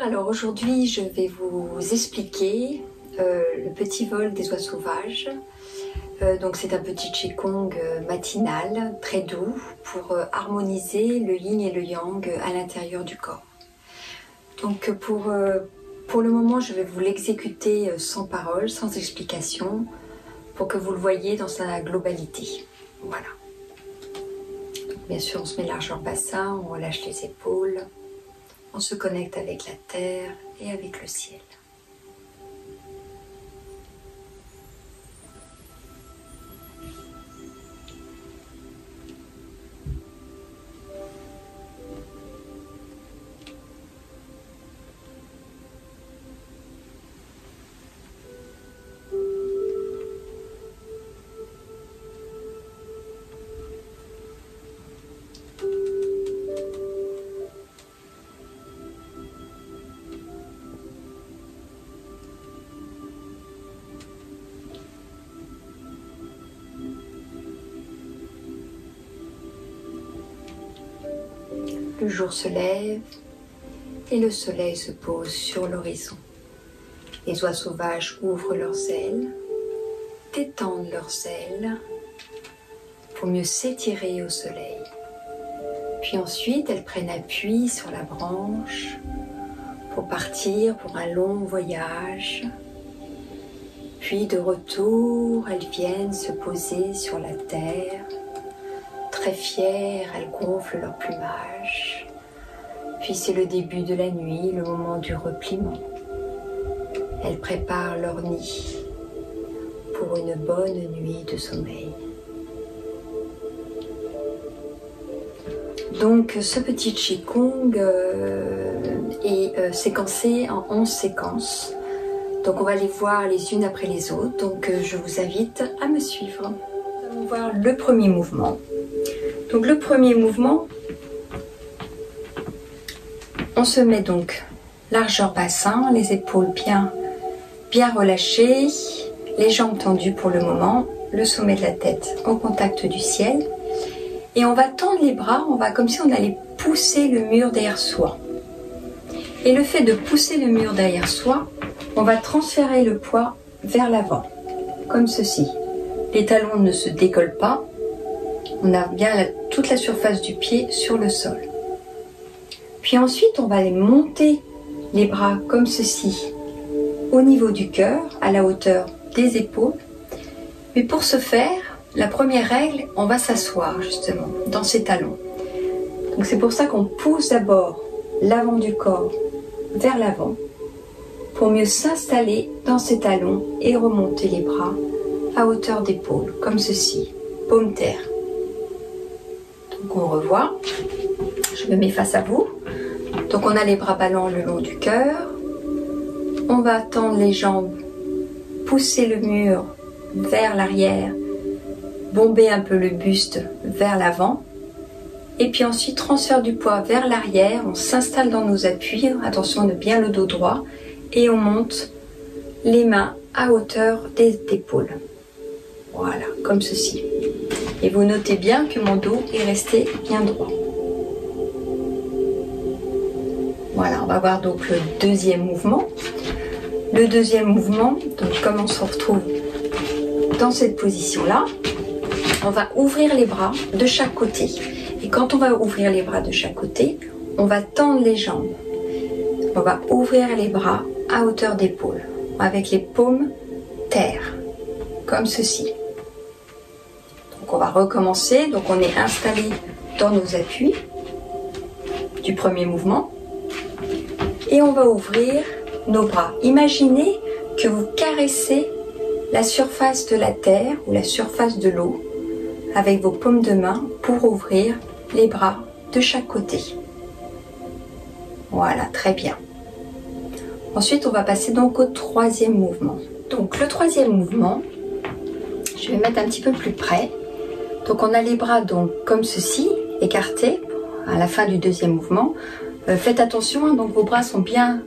Alors aujourd'hui je vais vous expliquer le petit vol des oies sauvages. Donc c'est un petit qigong matinal très doux pour harmoniser le yin et le yang à l'intérieur du corps. Donc pour le moment je vais vous l'exécuter sans parole, sans explication, pour que vous le voyez dans sa globalité. Voilà. Donc, bien sûr on se met largeur bassin, on relâche les épaules. On se connecte avec la terre et avec le ciel. Le jour se lève et le soleil se pose sur l'horizon. Les oies sauvages ouvrent leurs ailes, détendent leurs ailes pour mieux s'étirer au soleil. Puis ensuite, elles prennent appui sur la branche pour partir pour un long voyage. Puis de retour, elles viennent se poser sur la terre. Très fières, elles gonflent leur plumage. Puis c'est le début de la nuit, le moment du repliement. Elles préparent leur nid pour une bonne nuit de sommeil. Donc ce petit qigong est séquencé en 11 séquences. Donc on va les voir les unes après les autres. Donc je vous invite à me suivre. Nous allons voir le premier mouvement. Donc le premier mouvement, on se met donc largeur bassin, les épaules bien relâchées, les jambes tendues pour le moment, le sommet de la tête au contact du ciel. Et on va tendre les bras, on va comme si on allait pousser le mur derrière soi. Et le fait de pousser le mur derrière soi, on va transférer le poids vers l'avant, comme ceci. Les talons ne se décollent pas. On a bien toute la surface du pied sur le sol. Puis ensuite, on va aller monter les bras comme ceci, au niveau du cœur, à la hauteur des épaules. Mais pour ce faire, la première règle, on va s'asseoir justement dans ses talons. Donc c'est pour ça qu'on pousse d'abord l'avant du corps vers l'avant, pour mieux s'installer dans ses talons et remonter les bras à hauteur d'épaule, comme ceci, paume terre. Donc on revoit, je me mets face à vous. Donc on a les bras ballants le long du cœur. On va tendre les jambes, pousser le mur vers l'arrière, bomber un peu le buste vers l'avant. Et puis ensuite transfert du poids vers l'arrière, on s'installe dans nos appuis, attention de bien le dos droit, et on monte les mains à hauteur des épaules. Voilà, comme ceci. Et vous notez bien que mon dos est resté bien droit. Voilà, on va voir donc le deuxième mouvement. Le deuxième mouvement, donc comme on se retrouve dans cette position-là, on va ouvrir les bras de chaque côté. Et quand on va ouvrir les bras de chaque côté, on va tendre les jambes. On va ouvrir les bras à hauteur d'épaule, avec les paumes terre, comme ceci. Donc on va recommencer, donc on est installé dans nos appuis du premier mouvement et on va ouvrir nos bras. Imaginez que vous caressez la surface de la terre ou la surface de l'eau avec vos paumes de main pour ouvrir les bras de chaque côté. Voilà, très bien. Ensuite, on va passer donc au troisième mouvement. Donc le troisième mouvement, je vais mettre un petit peu plus près. Donc on a les bras donc comme ceci, écartés à la fin du deuxième mouvement. Faites attention, hein, donc vos bras sont bien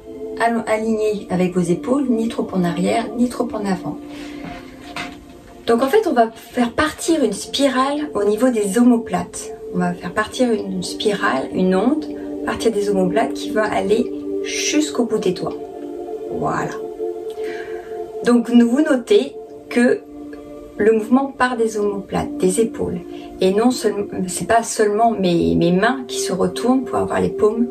alignés avec vos épaules, ni trop en arrière, ni trop en avant. Donc en fait, on va faire partir une spirale au niveau des omoplates. On va faire partir une spirale, une onde, partir des omoplates qui va aller jusqu'au bout des doigts. Voilà. Donc vous notez que le mouvement part des omoplates, des épaules. Et non seulement, c'est pas seulement mes mains qui se retournent pour avoir les paumes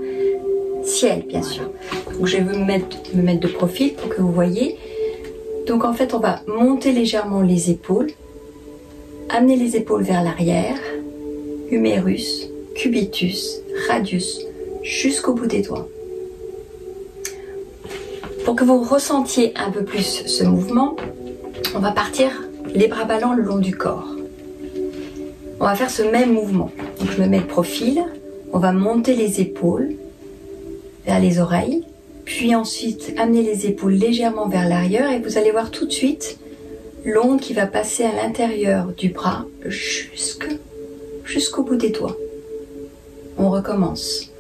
ciel, bien sûr. Donc je vais me mettre de profil pour que vous voyez. Donc en fait, on va monter légèrement les épaules, amener les épaules vers l'arrière, humérus, cubitus, radius, jusqu'au bout des doigts. Pour que vous ressentiez un peu plus ce mouvement, on va partir les bras ballants le long du corps. On va faire ce même mouvement. Donc je me mets de profil, on va monter les épaules vers les oreilles, puis ensuite amener les épaules légèrement vers l'arrière et vous allez voir tout de suite l'onde qui va passer à l'intérieur du bras jusqu'au bout des doigts. On recommence.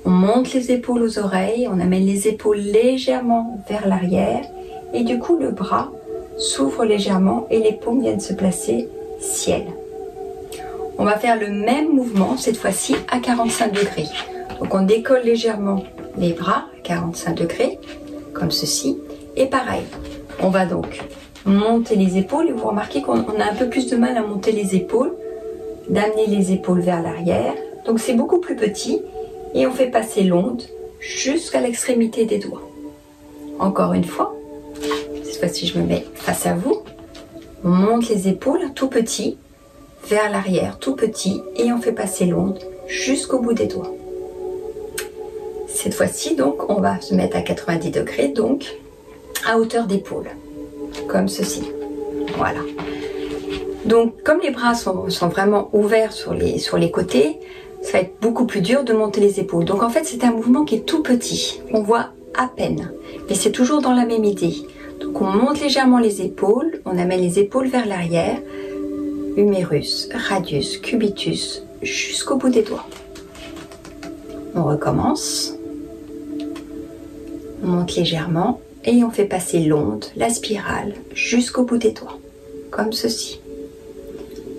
On monte les épaules aux oreilles, on amène les épaules légèrement vers l'arrière et du coup le bras s'ouvre légèrement et les paumes viennent se placer ciel. On va faire le même mouvement cette fois-ci à 45 degrés. Donc on décolle légèrement les bras à 45 degrés comme ceci et pareil. On va donc monter les épaules et vous remarquez qu'on a un peu plus de mal à monter les épaules, d'amener les épaules vers l'arrière. Donc c'est beaucoup plus petit. Et on fait passer l'onde jusqu'à l'extrémité des doigts. Encore une fois, cette fois-ci je me mets face à vous. On monte les épaules tout petit, vers l'arrière tout petit, et on fait passer l'onde jusqu'au bout des doigts. Cette fois-ci donc, on va se mettre à 90 degrés, donc à hauteur d'épaule, comme ceci. Voilà. Donc comme les bras sont vraiment ouverts sur les côtés, ça va être beaucoup plus dur de monter les épaules. Donc en fait, c'est un mouvement qui est tout petit. On voit à peine. Mais c'est toujours dans la même idée. Donc on monte légèrement les épaules. On amène les épaules vers l'arrière. Humérus, radius, cubitus, jusqu'au bout des doigts. On recommence. On monte légèrement. Et on fait passer l'onde, la spirale, jusqu'au bout des doigts. Comme ceci.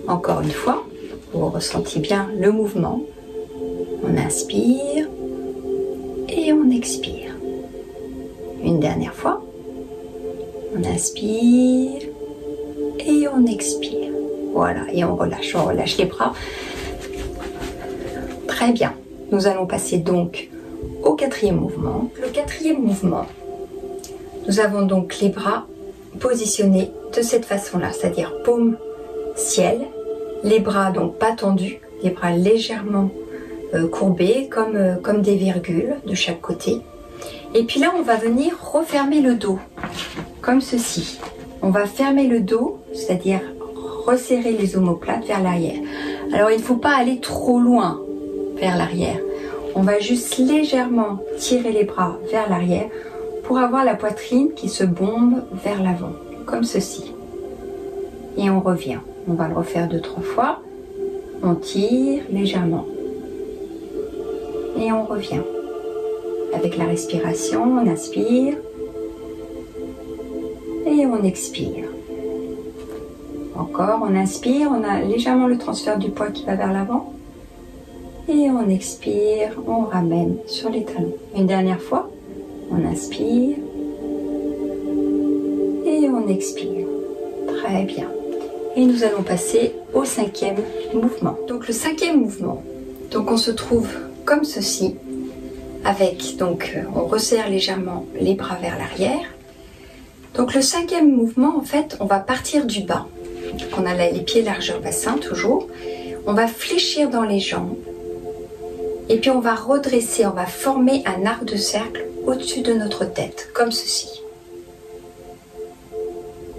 Encore une fois. Vous ressentez bien le mouvement. On inspire et on expire. Une dernière fois. On inspire et on expire. Voilà, et on relâche les bras. Très bien. Nous allons passer donc au quatrième mouvement. Le quatrième mouvement, nous avons donc les bras positionnés de cette façon-là, c'est-à-dire paume ciel, les bras donc pas tendus, les bras légèrement courbés comme des virgules de chaque côté. Et puis là, on va venir refermer le dos, comme ceci. On va fermer le dos, c'est-à-dire resserrer les omoplates vers l'arrière. Alors, il ne faut pas aller trop loin vers l'arrière. On va juste légèrement tirer les bras vers l'arrière pour avoir la poitrine qui se bombe vers l'avant, comme ceci. Et on revient. On va le refaire 2-3 fois. On tire légèrement. Et on revient. Avec la respiration, on inspire. Et on expire. Encore, on inspire. On a légèrement le transfert du poids qui va vers l'avant. Et on expire. On ramène sur les talons. Une dernière fois. On inspire. Et on expire. Très bien. Et nous allons passer au cinquième mouvement. Donc le cinquième mouvement, donc on se trouve comme ceci, avec, donc on resserre légèrement les bras vers l'arrière. Donc le cinquième mouvement, en fait, on va partir du bas. Donc on a les pieds largeur bassin toujours. On va fléchir dans les jambes. Et puis on va redresser, on va former un arc de cercle au-dessus de notre tête, comme ceci.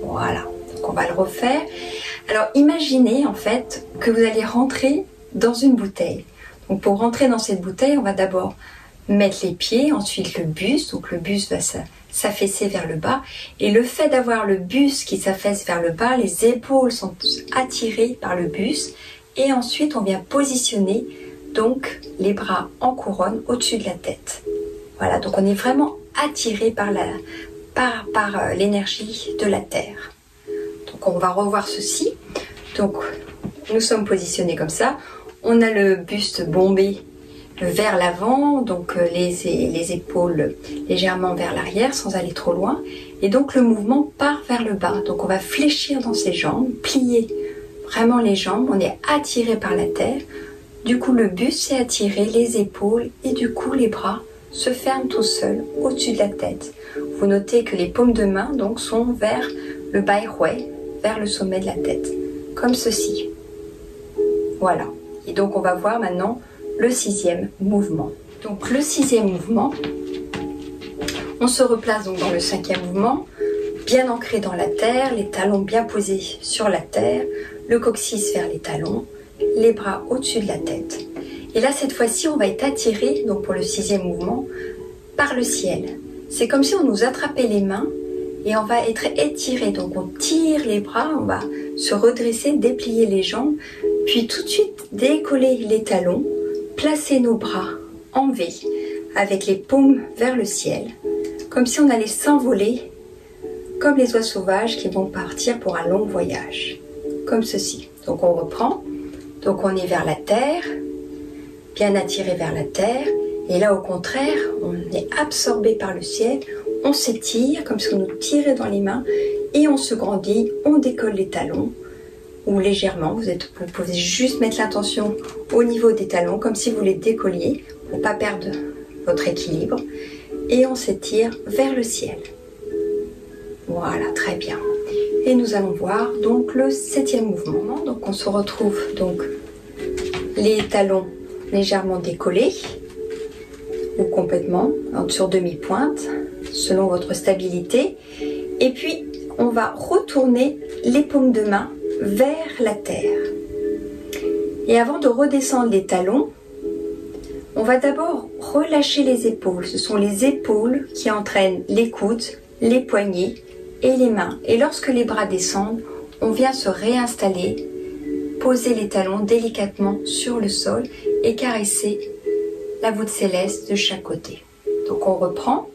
Voilà, donc on va le refaire. Alors imaginez en fait que vous allez rentrer dans une bouteille. Donc pour rentrer dans cette bouteille, on va d'abord mettre les pieds, ensuite le buste. Donc le buste va s'affaisser vers le bas. Et le fait d'avoir le buste qui s'affaisse vers le bas, les épaules sont attirées par le buste. Et ensuite on vient positionner donc les bras en couronne au-dessus de la tête. Voilà, donc on est vraiment attiré par l'énergie de la terre. Donc on va revoir ceci. Donc nous sommes positionnés comme ça. On a le buste bombé vers l'avant, donc les épaules légèrement vers l'arrière sans aller trop loin. Et donc le mouvement part vers le bas. Donc on va fléchir dans ses jambes, plier vraiment les jambes, on est attiré par la terre. Du coup le but c'est attirer les épaules et du coup les bras se ferment tout seuls au-dessus de la tête. Vous notez que les paumes de main donc sont vers le baihui, vers le sommet de la tête, comme ceci. Voilà. Et donc on va voir maintenant le 6e mouvement. Donc le 6e mouvement, on se replace donc dans le 5e mouvement, bien ancré dans la terre, les talons bien posés sur la terre, le coccyx vers les talons, les bras au-dessus de la tête. Et là cette fois-ci on va être attiré, donc pour le 6e mouvement, par le ciel. C'est comme si on nous attrapait les mains et on va être étiré. Donc on tire les bras, on va se redresser, déplier les jambes, puis tout de suite décoller les talons, placer nos bras en V avec les paumes vers le ciel, comme si on allait s'envoler comme les oies sauvages qui vont partir pour un long voyage, comme ceci. Donc on reprend, donc on est vers la terre, bien attiré vers la terre, et là au contraire, on est absorbé par le ciel, on s'étire comme si on nous tirait dans les mains, et on se grandit, on décolle les talons, ou légèrement, vous pouvez juste mettre l'attention au niveau des talons, comme si vous les décolliez, pour ne pas perdre votre équilibre, et on s'étire vers le ciel. Voilà, très bien. Et nous allons voir donc le 7e mouvement. Donc on se retrouve donc les talons légèrement décollés ou complètement sur demi-pointe selon votre stabilité. Et puis on va retourner les paumes de main vers la terre. Et avant de redescendre les talons, on va d'abord relâcher les épaules. Ce sont les épaules qui entraînent les coudes, les poignets et les mains. Et lorsque les bras descendent, on vient se réinstaller, poser les talons délicatement sur le sol et caresser la voûte céleste de chaque côté. Donc on reprend.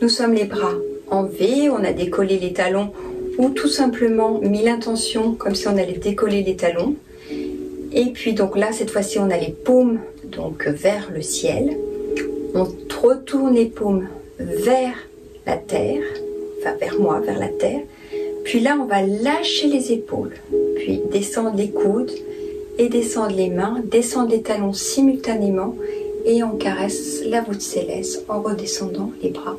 Nous sommes les bras en V, on a décollé les talons ou tout simplement mis l'intention comme si on allait décoller les talons. Et puis donc là, cette fois-ci, on a les paumes donc vers le ciel. On retourne les paumes vers la terre, enfin vers moi, vers la terre. Puis là, on va lâcher les épaules, puis descendre les coudes et descendre les mains, descendre les talons simultanément et on caresse la voûte céleste en redescendant les bras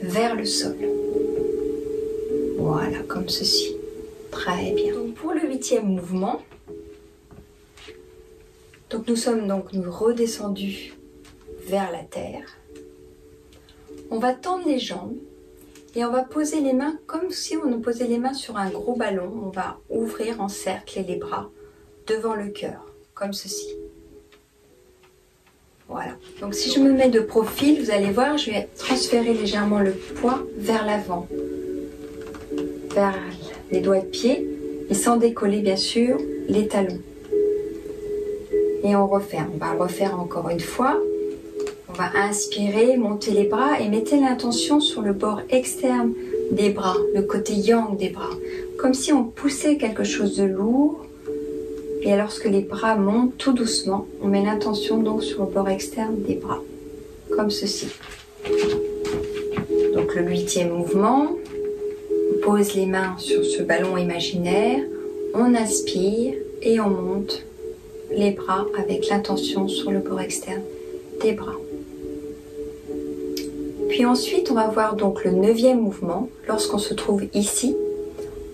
vers le sol. Voilà, comme ceci. Très bien. Donc pour le 8e mouvement, donc nous sommes donc redescendus vers la terre. On va tendre les jambes et on va poser les mains comme si on nous posait les mains sur un gros ballon. On va ouvrir en cercle les bras devant le cœur, comme ceci. Voilà. Donc si je me mets de profil, vous allez voir, je vais transférer légèrement le poids vers l'avant, vers les doigts de pied, et sans décoller bien sûr les talons. Et on refait. On va refaire encore une fois. On va inspirer, monter les bras et mettez l'intention sur le bord externe des bras, le côté yang des bras, comme si on poussait quelque chose de lourd. Et lorsque les bras montent tout doucement, on met l'intention donc sur le bord externe des bras, comme ceci. Donc le 8e mouvement, on pose les mains sur ce ballon imaginaire, on inspire et on monte les bras avec l'intention sur le bord externe des bras. Puis ensuite, on va voir donc le 9e mouvement. Lorsqu'on se trouve ici,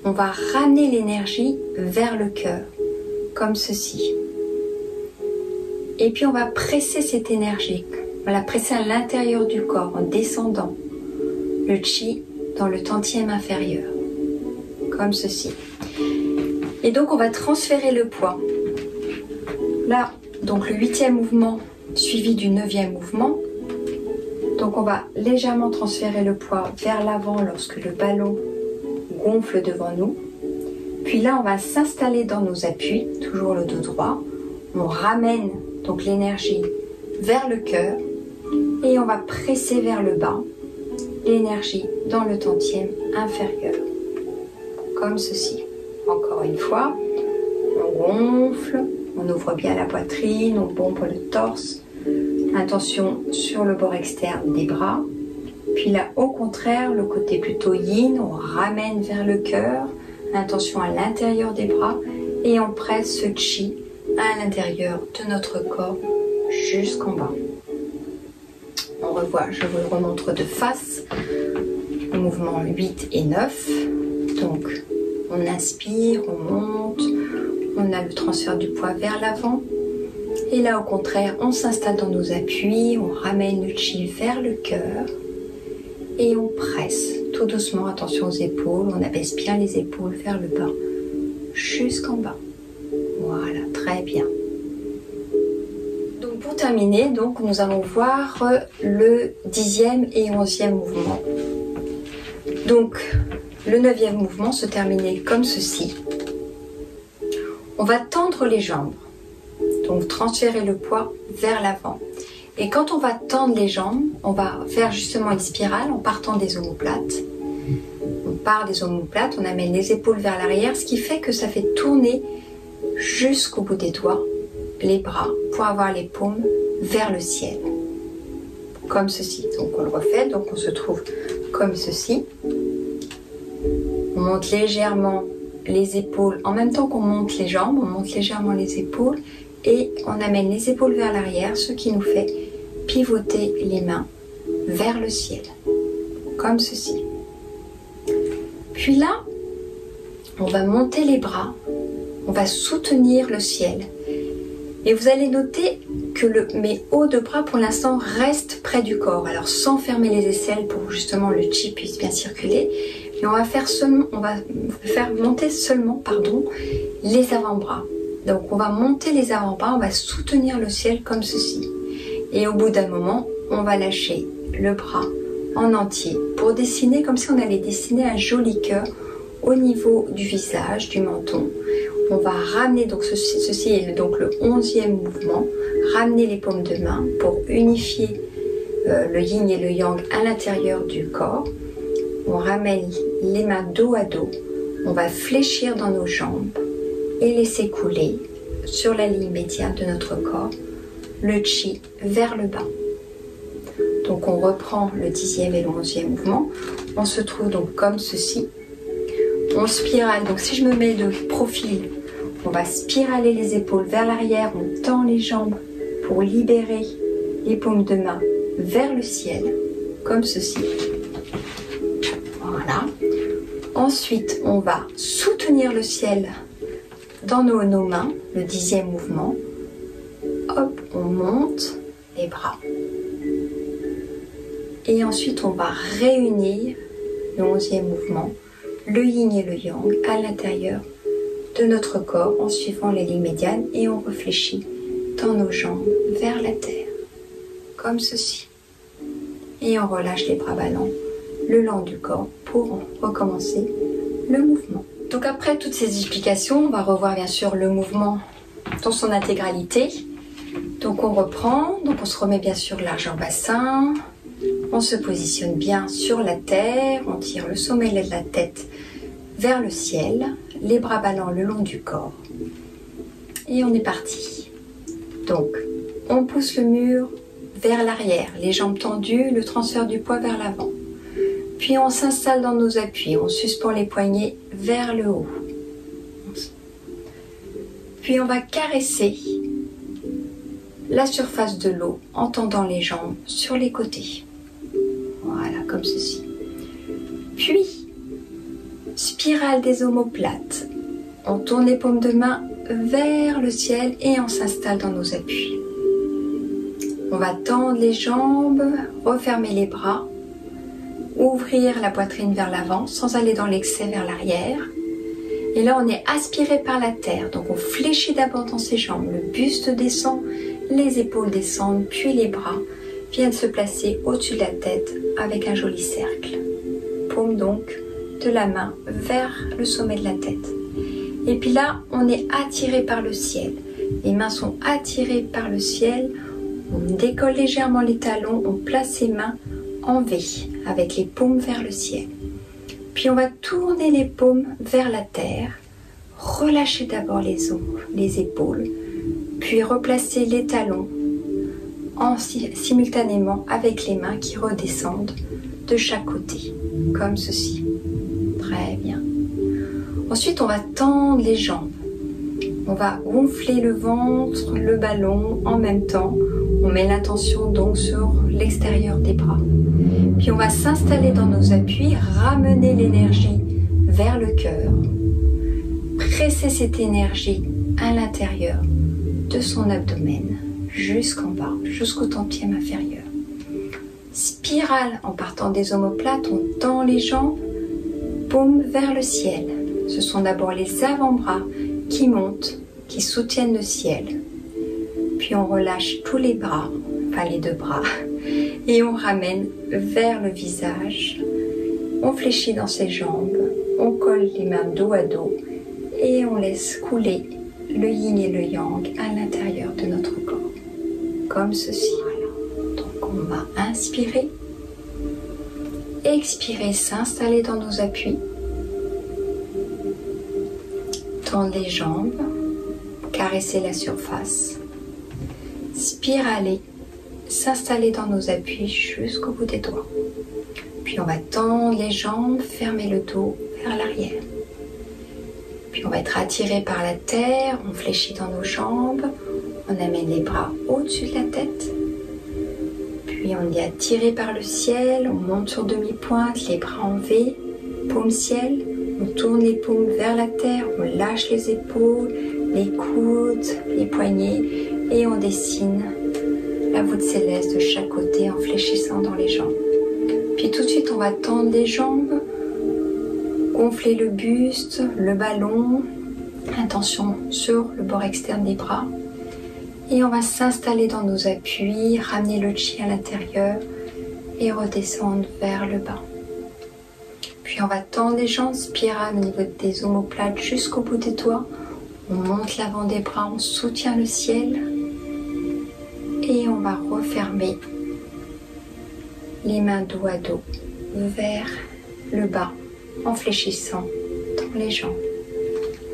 on va ramener l'énergie vers le cœur, comme ceci. Et puis on va presser cette énergie, on va la presser à l'intérieur du corps en descendant le chi dans le tantième inférieur, comme ceci. Et donc on va transférer le poids. Là, donc le 8e mouvement suivi du 9e mouvement. Donc on va légèrement transférer le poids vers l'avant lorsque le ballon gonfle devant nous. Puis là, on va s'installer dans nos appuis, toujours le dos droit. On ramène donc l'énergie vers le cœur et on va presser vers le bas l'énergie dans le tantième inférieur, comme ceci. Encore une fois, on gonfle, on ouvre bien la poitrine, on pompe le torse, Intention sur le bord externe des bras. Puis là, au contraire, le côté plutôt yin, on ramène vers le cœur. Intention à l'intérieur des bras et on presse ce chi à l'intérieur de notre corps jusqu'en bas. On revoit, je vous le remontre de face, le mouvement 8 et 9. Donc, on inspire, on monte, on a le transfert du poids vers l'avant. Et là, au contraire, on s'installe dans nos appuis, on ramène le chi vers le cœur et on presse tout doucement, attention aux épaules, on abaisse bien les épaules vers le bas, jusqu'en bas. Voilà, très bien. Donc pour terminer, donc, nous allons voir le 10e et 11e mouvement. Donc, le 9e mouvement se terminait comme ceci. On va tendre les jambes. Donc transférer le poids vers l'avant. Et quand on va tendre les jambes, on va faire justement une spirale en partant des omoplates. On part des omoplates, on amène les épaules vers l'arrière, ce qui fait que ça fait tourner jusqu'au bout des doigts les bras pour avoir les paumes vers le ciel. Comme ceci. Donc on le refait, donc on se trouve comme ceci. On monte légèrement les épaules, en même temps qu'on monte les jambes, on monte légèrement les épaules. Et on amène les épaules vers l'arrière, ce qui nous fait pivoter les mains vers le ciel, comme ceci. Puis là, on va monter les bras, on va soutenir le ciel. Et vous allez noter que mes hauts de bras, pour l'instant, restent près du corps. Alors, sans fermer les aisselles pour justement le chi puisse bien circuler. Mais on va faire monter seulement, les avant-bras. Donc on va monter les avant-bras, on va soutenir le ciel comme ceci. Et au bout d'un moment, on va lâcher le bras en entier pour dessiner comme si on allait dessiner un joli cœur au niveau du visage, du menton. On va ramener, donc ceci est donc le 11e mouvement, ramener les paumes de main pour unifier le yin et le yang à l'intérieur du corps. On ramène les mains dos à dos, on va fléchir dans nos jambes et laisser couler sur la ligne médiane de notre corps le chi vers le bas. Donc on reprend le 10e et le 11e mouvement. On se trouve donc comme ceci. On spirale, donc si je me mets de profil, on va spiraler les épaules vers l'arrière, on tend les jambes pour libérer les paumes de main vers le ciel, comme ceci. Voilà. Ensuite, on va soutenir le ciel dans nos mains, le 10e mouvement. Hop, on monte les bras. Et ensuite, on va réunir le 11e mouvement, le yin et le yang à l'intérieur de notre corps en suivant les lignes médianes et on réfléchit dans nos jambes vers la terre, comme ceci. Et on relâche les bras ballants le long du corps pour recommencer le mouvement. Donc après toutes ces explications, on va revoir bien sûr le mouvement dans son intégralité. Donc on reprend, donc on se remet bien sûr largeur bassin, on se positionne bien sur la terre, on tire le sommet de la tête vers le ciel, les bras ballants le long du corps. Et on est parti. Donc on pousse le mur vers l'arrière, les jambes tendues, le transfert du poids vers l'avant. Puis on s'installe dans nos appuis, on suspend les poignets vers le haut. Puis on va caresser la surface de l'eau en tendant les jambes sur les côtés. Voilà, comme ceci. Puis, spirale des omoplates. On tourne les paumes de main vers le ciel et on s'installe dans nos appuis. On va tendre les jambes, refermer les bras, ouvrir la poitrine vers l'avant sans aller dans l'excès vers l'arrière. Et là, on est aspiré par la terre. Donc, on fléchit d'abord dans ses jambes. Le buste descend, les épaules descendent, puis les bras viennent se placer au-dessus de la tête avec un joli cercle. Paume donc de la main vers le sommet de la tête. Et puis là, on est attiré par le ciel. Les mains sont attirées par le ciel. On décolle légèrement les talons, on place ses mains en V avec les paumes vers le ciel. Puis on va tourner les paumes vers la terre, relâcher d'abord les épaules, puis replacer les talons simultanément avec les mains qui redescendent de chaque côté, comme ceci. Très bien. Ensuite, on va tendre les jambes. On va gonfler le ventre, le ballon en même temps. On met l'attention donc sur l'extérieur des bras. Puis on va s'installer dans nos appuis, ramener l'énergie vers le cœur. Presser cette énergie à l'intérieur de son abdomen, jusqu'en bas, jusqu'au tantième inférieur. Spirale en partant des omoplates, on tend les jambes, paume vers le ciel. Ce sont d'abord les avant-bras qui montent, qui soutiennent le ciel. Puis on relâche tous les bras, enfin les deux bras, et on ramène vers le visage. On fléchit dans ses jambes, on colle les mains dos à dos et on laisse couler le yin et le yang à l'intérieur de notre corps, comme ceci. Donc on va inspirer, expirer, s'installer dans nos appuis, tendre les jambes, caresser la surface, spiraler, s'installer dans nos appuis jusqu'au bout des doigts. Puis on va tendre les jambes, fermer le dos vers l'arrière. Puis on va être attiré par la terre, on fléchit dans nos jambes, on amène les bras au-dessus de la tête. Puis on est attiré par le ciel, on monte sur demi-pointe, les bras en V, paume ciel, on tourne les paumes vers la terre, on lâche les épaules, les coudes, les poignets et on dessine la voûte céleste de chaque côté en fléchissant dans les jambes. Puis tout de suite on va tendre les jambes, gonfler le buste, le ballon, attention sur le bord externe des bras. Et on va s'installer dans nos appuis, ramener le chi à l'intérieur et redescendre vers le bas. Puis on va tendre les jambes, spirale au niveau des omoplates jusqu'au bout des doigts. On monte l'avant des bras, on soutient le ciel. Et on va refermer les mains dos à dos vers le bas en fléchissant dans les jambes.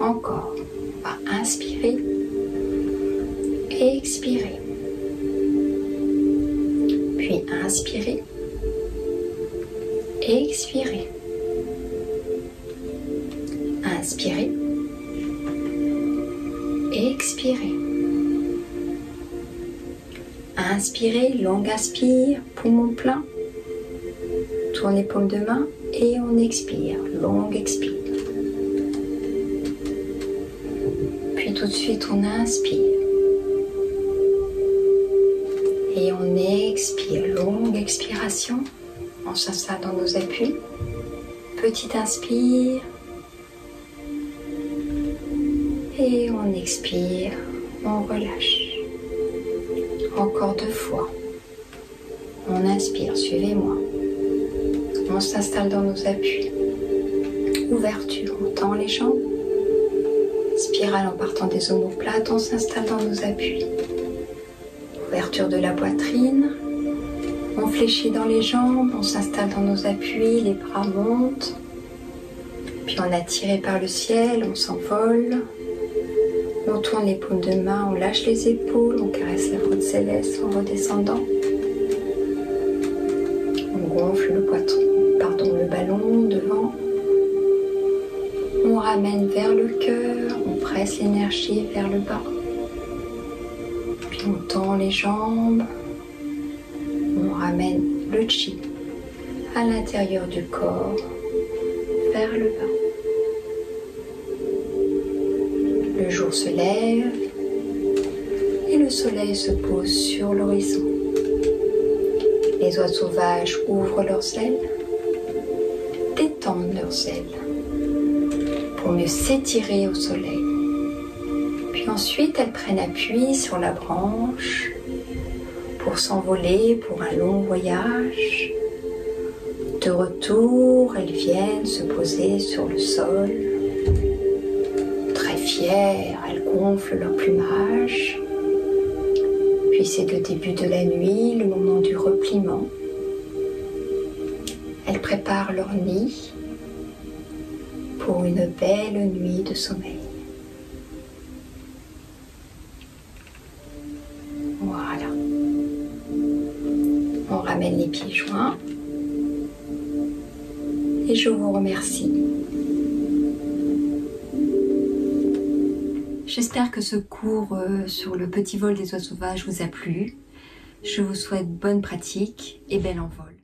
Encore, on va inspirer, expirer, puis inspirer, expirer, inspirer, expirer. Inspirez, longue inspire, poumon plein. Tournez paume de main et on expire, longue expire. Puis tout de suite on inspire. Et on expire, longue expiration. On s'installe dans nos appuis. Petite inspire. Et on expire, on relâche. Encore 2 fois. On inspire, suivez-moi. On s'installe dans nos appuis. Ouverture, on tend les jambes. Spirale en partant des omoplates, on s'installe dans nos appuis. Ouverture de la poitrine. On fléchit dans les jambes, on s'installe dans nos appuis, les bras montent. Puis on est attiré par le ciel, on s'envole. On tourne les paumes de main, on lâche les épaules, on caresse la voûte céleste en redescendant. On gonfle le ballon devant. On ramène vers le cœur, on presse l'énergie vers le bas. Puis on tend les jambes. On ramène le chi à l'intérieur du corps, vers le bas. Le jour se lève et le soleil se pose sur l'horizon. Les oiseaux sauvages ouvrent leurs ailes, détendent leurs ailes pour mieux s'étirer au soleil. Puis ensuite, elles prennent appui sur la branche pour s'envoler pour un long voyage. De retour, elles viennent se poser sur le sol. Fières, elles gonflent leur plumage. Puis c'est le début de la nuit, le moment du repliement. Elles préparent leur nid pour une belle nuit de sommeil. Voilà. ramène les pieds joints. Et je vous remercie. J'espère que ce cours sur le petit vol des oiseaux sauvages vous a plu. Je vous souhaite bonne pratique et bel envol.